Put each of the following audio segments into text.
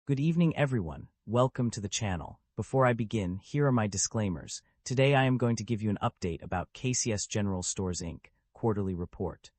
Good evening, everyone. Welcome to the channel. Before I begin, here are my disclaimers. Today I am going to give you an update about KCS General Stores Inc. quarterly report.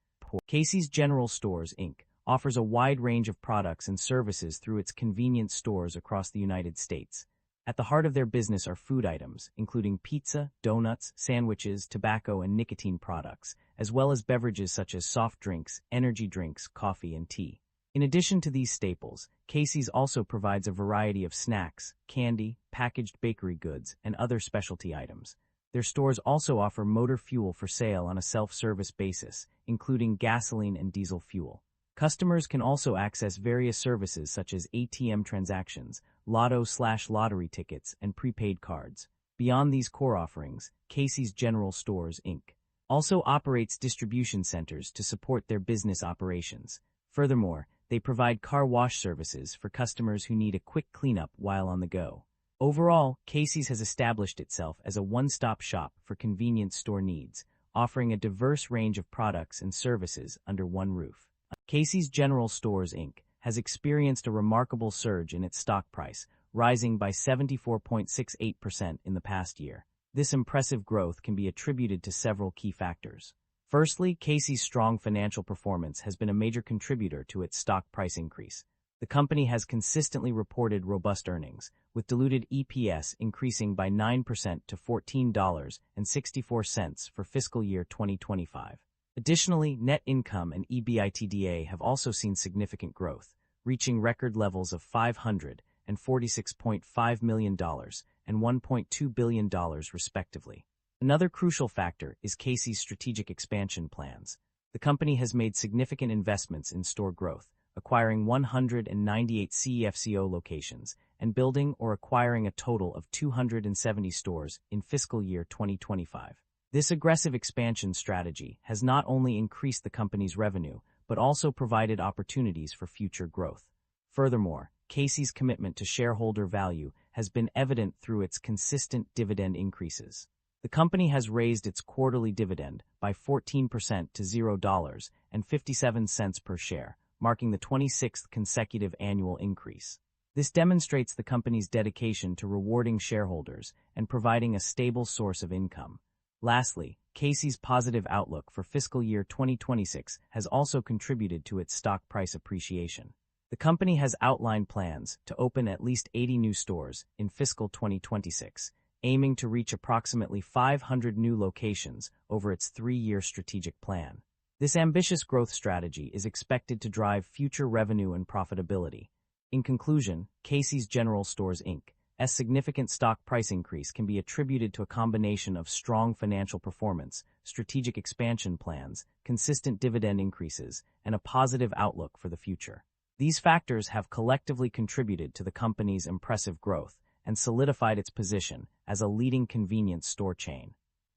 Casey's General Stores Inc. offers a wide range of products and services through its convenience stores across the United States. At the heart of their business are food items, including pizza, donuts, sandwiches, tobacco, and nicotine products, as well as beverages such as soft drinks, energy drinks, coffee, and tea. In addition to these staples, Casey's also provides a variety of snacks, candy, packaged bakery goods, and other specialty items. Their stores also offer motor fuel for sale on a self-service basis, including gasoline and diesel fuel. Customers can also access various services such as ATM transactions, lotto/lottery tickets, and prepaid cards. Beyond these core offerings, Casey's General Stores, Inc. also operates distribution centers to support their business operations. Furthermore, they provide car wash services for customers who need a quick cleanup while on the go. Overall, Casey's has established itself as a one-stop shop for convenience store needs, offering a diverse range of products and services under one roof. Casey's General Stores, Inc. has experienced a remarkable surge in its stock price, rising by 74.68% in the past year. This impressive growth can be attributed to several key factors. Firstly, Casey's strong financial performance has been a major contributor to its stock price increase. The company has consistently reported robust earnings, with diluted EPS increasing by 9% to $14.64 for fiscal year 2025. Additionally, net income and EBITDA have also seen significant growth, reaching record levels of $546.5 million and $1.2 billion respectively. Another crucial factor is Casey's strategic expansion plans. The company has made significant investments in store growth, acquiring 198 CEFCO locations and building or acquiring a total of 270 stores in fiscal year 2025. This aggressive expansion strategy has not only increased the company's revenue, but also provided opportunities for future growth. Furthermore, Casey's commitment to shareholder value has been evident through its consistent dividend increases. The company has raised its quarterly dividend by 14% to $0.57 per share, marking the 26th consecutive annual increase. This demonstrates the company's dedication to rewarding shareholders and providing a stable source of income. Lastly, Casey's positive outlook for fiscal year 2026 has also contributed to its stock price appreciation. The company has outlined plans to open at least 80 new stores in fiscal 2026, aiming to reach approximately 500 new locations over its 3-year strategic plan. This ambitious growth strategy is expected to drive future revenue and profitability. In conclusion, Casey's General Stores Inc.'s significant stock price increase can be attributed to a combination of strong financial performance, strategic expansion plans, consistent dividend increases, and a positive outlook for the future. These factors have collectively contributed to the company's impressive growth and solidified its position as a leading convenience store chain.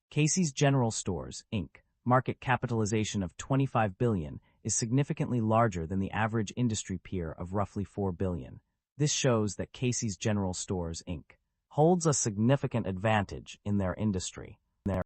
Casey's General Stores, Inc. market capitalization of $25 billion is significantly larger than the average industry peer of roughly $4 billion. This shows that Casey's General Stores, Inc. holds a significant advantage in their industry.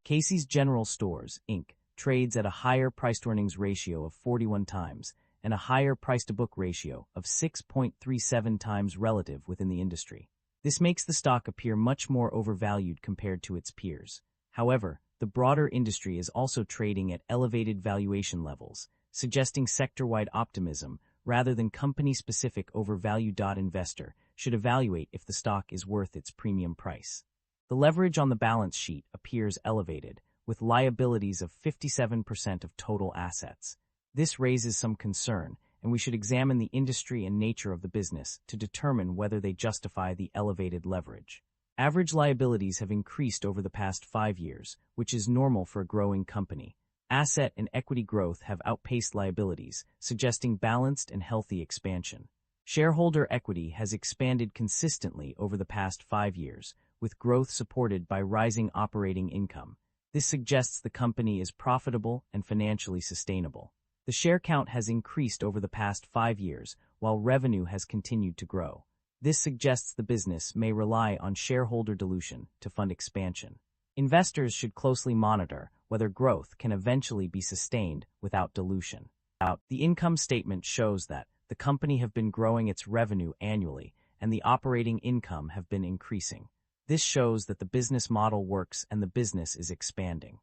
Casey's General Stores, Inc. trades at a higher price-to-earnings ratio of 41 times and a higher price-to-book ratio of 6.37 times relative within the industry. This makes the stock appear much more overvalued compared to its peers. However, the broader industry is also trading at elevated valuation levels, suggesting sector-wide optimism rather than company-specific overvalue. Investor should evaluate if the stock is worth its premium price. The leverage on the balance sheet appears elevated, with liabilities of 57% of total assets. This raises some concern, and we should examine the industry and nature of the business to determine whether they justify the elevated leverage. Average liabilities have increased over the past 5 years, which is normal for a growing company. Asset and equity growth have outpaced liabilities, suggesting balanced and healthy expansion. Shareholder equity has expanded consistently over the past 5 years, with growth supported by rising operating income. This suggests the company is profitable and financially sustainable. The share count has increased over the past 5 years, while revenue has continued to grow. This suggests the business may rely on shareholder dilution to fund expansion. Investors should closely monitor whether growth can eventually be sustained without dilution. The income statement shows that the company have been growing its revenue annually and the operating income have been increasing. This shows that the business model works and the business is expanding.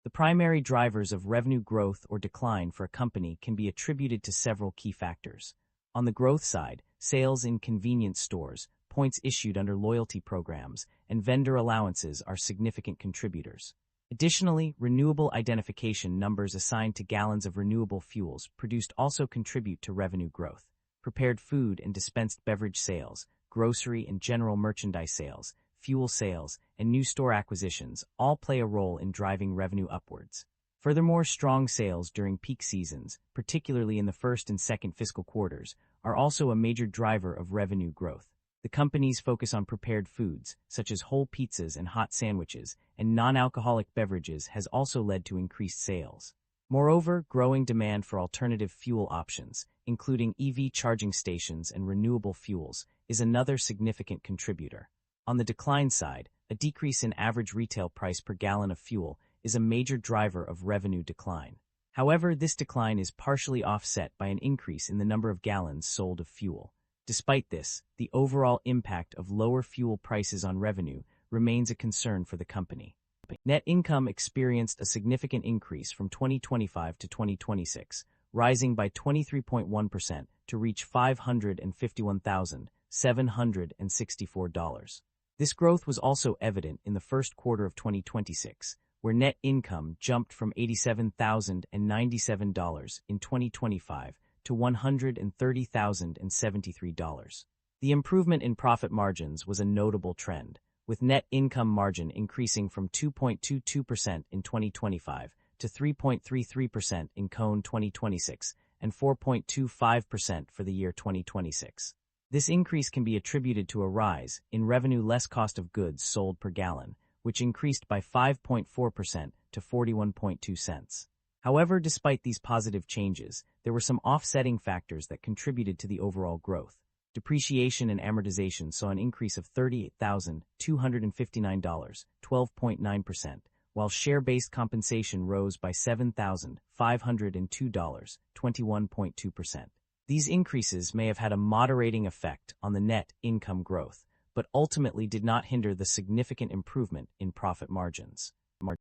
The primary drivers of revenue growth or decline for a company can be attributed to several key factors. On the growth side, sales in convenience stores, points issued under loyalty programs, and vendor allowances are significant contributors. Additionally, renewable identification numbers assigned to gallons of renewable fuels produced also contribute to revenue growth. Prepared food and dispensed beverage sales, grocery and general merchandise sales, fuel sales, and new store acquisitions all play a role in driving revenue upwards. Furthermore, strong sales during peak seasons, particularly in the first and second fiscal quarters, are also a major driver of revenue growth. The company's focus on prepared foods, such as whole pizzas and hot sandwiches, and non-alcoholic beverages has also led to increased sales. Moreover, growing demand for alternative fuel options, including EV charging stations and renewable fuels, is another significant contributor. On the decline side, a decrease in average retail price per gallon of fuel is a major driver of revenue decline. However, this decline is partially offset by an increase in the number of gallons sold of fuel. Despite this, the overall impact of lower fuel prices on revenue remains a concern for the company. Net income experienced a significant increase from 2025 to 2026, rising by 23.1% to reach $551,764. This growth was also evident in the first quarter of 2026, where net income jumped from $87,097 in 2025 to $130,073. The improvement in profit margins was a notable trend, with net income margin increasing from 2.22% in 2025 to 3.33% in CONE 2026 and 4.25% for the year 2026. This increase can be attributed to a rise in revenue less cost of goods sold per gallon, which increased by 5.4% to 41.2 cents. However, despite these positive changes, there were some offsetting factors that contributed to the overall growth. Depreciation and amortization saw an increase of $38,259, 12.9%, while share-based compensation rose by $7,502, 21.2%. These increases may have had a moderating effect on the net income growth, but ultimately did not hinder the significant improvement in profit margins.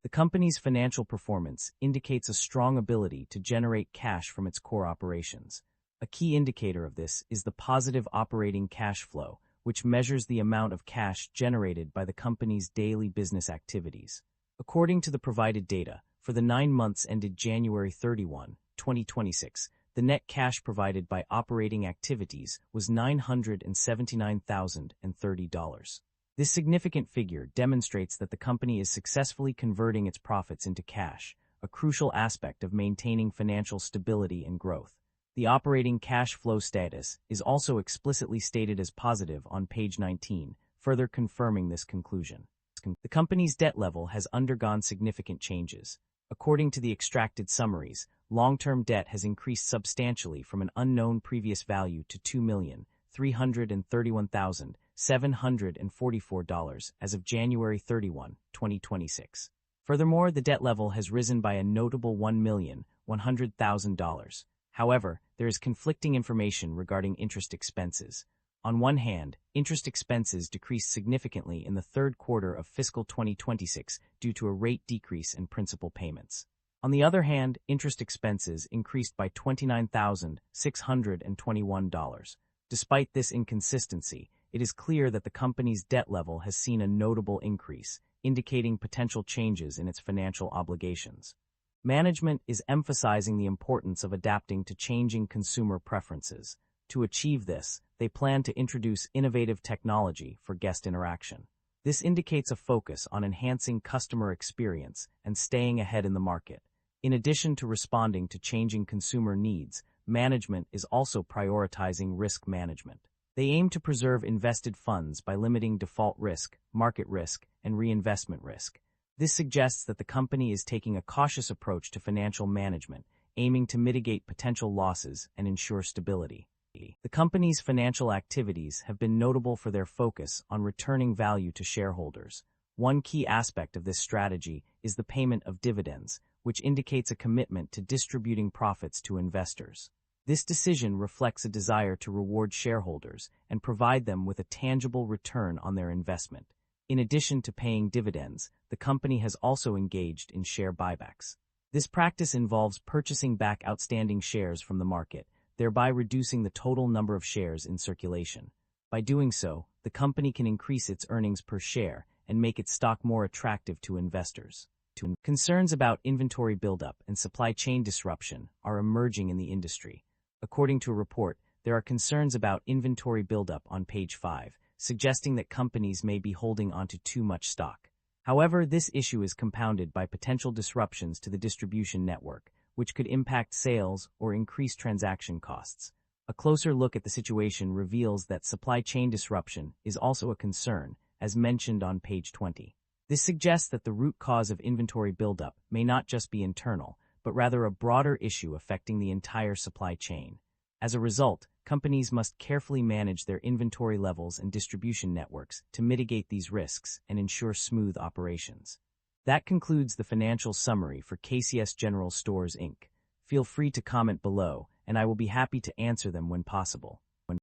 The company's financial performance indicates a strong ability to generate cash from its core operations. A key indicator of this is the positive operating cash flow, which measures the amount of cash generated by the company's daily business activities. According to the provided data, for the 9 months ended January 31, 2026, the net cash provided by operating activities was $979,030. This significant figure demonstrates that the company is successfully converting its profits into cash, a crucial aspect of maintaining financial stability and growth. The operating cash flow status is also explicitly stated as positive on page 19, further confirming this conclusion. The company's debt level has undergone significant changes. According to the extracted summaries, long-term debt has increased substantially from an unknown previous value to $2,331,744 as of January 31, 2026. Furthermore, the debt level has risen by a notable $1,100,000. However, there is conflicting information regarding interest expenses. On one hand, interest expenses decreased significantly in the third quarter of fiscal 2026 due to a rate decrease in principal payments. On the other hand, interest expenses increased by $29,621. Despite this inconsistency, it is clear that the company's debt level has seen a notable increase, indicating potential changes in its financial obligations. Management is emphasizing the importance of adapting to changing consumer preferences. To achieve this, they plan to introduce innovative technology for guest interaction. This indicates a focus on enhancing customer experience and staying ahead in the market. In addition to responding to changing consumer needs, management is also prioritizing risk management. They aim to preserve invested funds by limiting default risk, market risk, and reinvestment risk. This suggests that the company is taking a cautious approach to financial management, aiming to mitigate potential losses and ensure stability. The company's financial activities have been notable for their focus on returning value to shareholders. One key aspect of this strategy is the payment of dividends, which indicates a commitment to distributing profits to investors. This decision reflects a desire to reward shareholders and provide them with a tangible return on their investment. In addition to paying dividends, the company has also engaged in share buybacks. This practice involves purchasing back outstanding shares from the market, thereby reducing the total number of shares in circulation. By doing so, the company can increase its earnings per share and make its stock more attractive to investors. Concerns about inventory buildup and supply chain disruption are emerging in the industry. According to a report, there are concerns about inventory buildup on page 5, suggesting that companies may be holding onto too much stock. However, this issue is compounded by potential disruptions to the distribution network, which could impact sales or increase transaction costs. A closer look at the situation reveals that supply chain disruption is also a concern, as mentioned on page 20. This suggests that the root cause of inventory buildup may not just be internal, but rather a broader issue affecting the entire supply chain. As a result, companies must carefully manage their inventory levels and distribution networks to mitigate these risks and ensure smooth operations. That concludes the financial summary for KCS General Stores, Inc. Feel free to comment below, and I will be happy to answer them when possible.